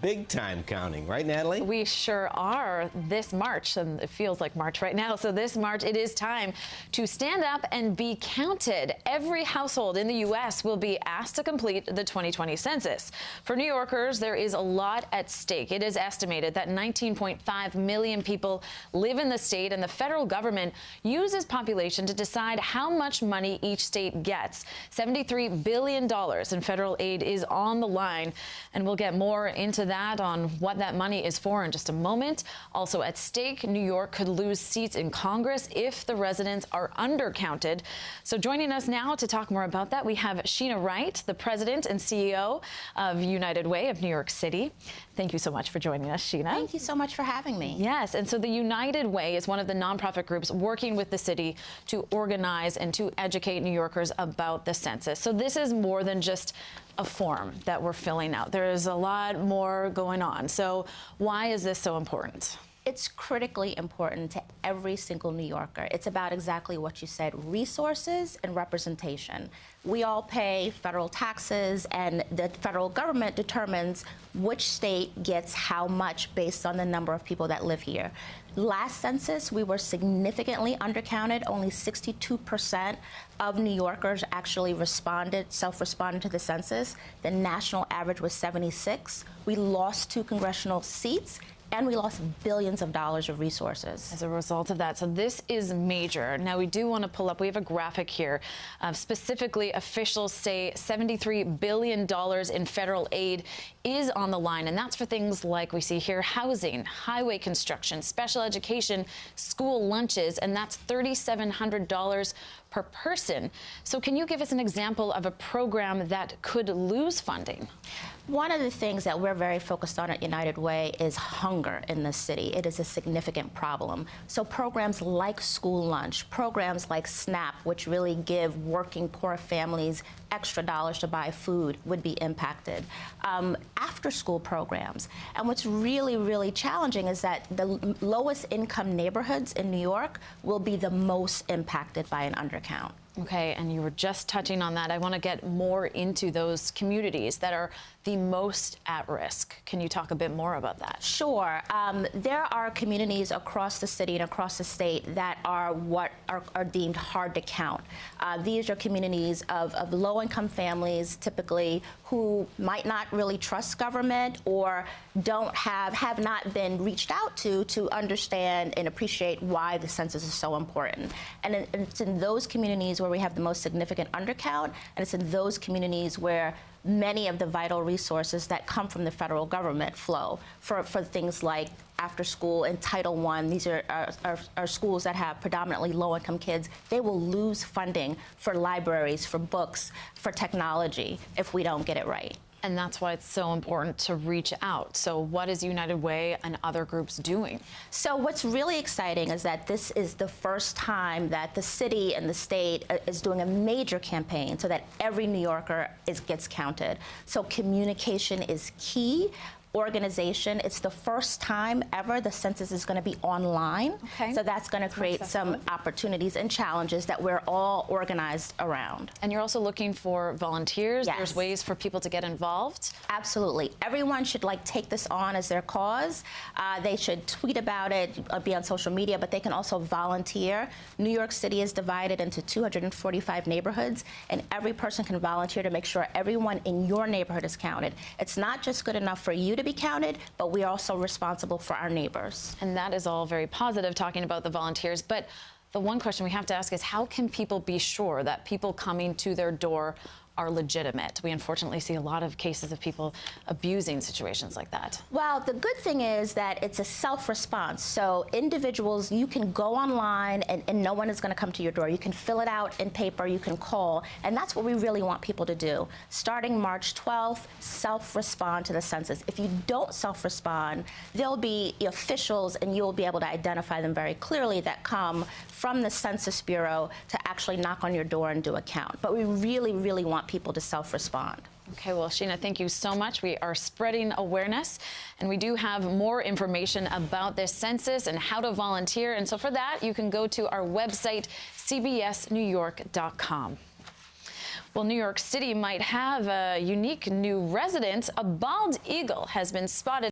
big time counting, right, Natalie? We sure are this March, and it feels like March right now. So this March, it is time to stand up and be counted. Every household in the U.S. will be asked to complete the 2020 census. For New Yorkers, there is a lot at stake. It is estimated that 19.5 million people live in the state, and the federal government uses population to decide how much money each state gets. $73 billion in federal aid is on the line, and we'll get more into that on what that money is for in just a moment. Also at stake, New York could lose seats in Congress if the residents are undercounted. So joining us now to talk more about that, we have Sheena Wright, the president and CEO of United Way of New York City. Thank you so much for joining us, Sheena. Thank you so much for having me. Yes, and so the United Way is one of the nonprofit groups working with the city to organize and to educate New Yorkers about the census. So this is more than just a form that we're filling out. There is a lot more going on. So why is this so important? It's critically important to every single New Yorker. It's about exactly what you said, resources and representation. We all pay federal taxes, and the federal government determines which state gets how much based on the number of people that live here. Last census, we were significantly undercounted. Only 62% of New Yorkers actually self-responded to the census. The national average was 76. We lost 2 congressional seats, and we lost billions of dollars of resources as a result of that. So this is major. Now, we do want to pull up, we have a graphic here. Specifically, officials say $73 billion in federal aid is on the line. And that's for things like we see here, housing, highway construction, special education, school lunches, and that's $3,700 per person. So can you give us an example of a program that could lose funding? One of the things that we're very focused on at United Way is hunger in the city. It is a significant problem. So programs like school lunch, programs like SNAP, which really give working poor families extra dollars to buy food, would be impacted. After school programs. And what's really, really challenging is that the lowest income neighborhoods in New York will be the most impacted by an undercount. Okay, and you were just touching on that. I want to get more into those communities that are the most at risk. Can you talk a bit more about that? Sure. There are communities across the city and across the state that are deemed hard to count. These are communities of low-income families, typically, who might not really trust government or have not been reached out to understand and appreciate why the census is so important. And it's in those communities where we have the most significant undercount, and it's in those communities where many of the vital resources that come from the federal government flow for things like after school and Title I. These are schools that have predominantly low-income kids. They will lose funding for libraries, for books, for technology if we don't get it right. And that's why it's so important to reach out. So what is United Way and other groups doing? So what's really exciting is that this is the first time that the city and the state is doing a major campaign so that every New Yorker gets counted. So communication is key. Organization. It's the first time ever the census is going to be online. Okay. So that's going to create some opportunities and challenges that we're all organized around. And you're also looking for volunteers. Yes. There's ways for people to get involved. Absolutely. Everyone should take this on as their cause. They should tweet about it, be on social media, but they can also volunteer. New York City is divided into 245 neighborhoods, and every person can volunteer to make sure everyone in your neighborhood is counted. It's not just good enough for you to be counted, but we are also responsible for our neighbors. And that is all very positive, talking about the volunteers. But the one question we have to ask is, how can people be sure that people coming to their door are legitimate? We unfortunately see a lot of cases of people abusing situations like that. Well, the good thing is that it's a self-response. So individuals, you can go online and no one is going to come to your door. You can fill it out in paper, you can call, and that's what we really want people to do. Starting March 12th, self-respond to the census. If you don't self-respond, there'll be officials, and you'll be able to identify them very clearly, that come from the Census Bureau to actually knock on your door and do a count. But we really, really want people to self-respond. Okay, well, Sheena, thank you so much. We are spreading awareness, and we do have more information about this census and how to volunteer. And so for that, you can go to our website, cbsnewyork.com. Well, New York City might have a unique new resident. A bald eagle has been spotted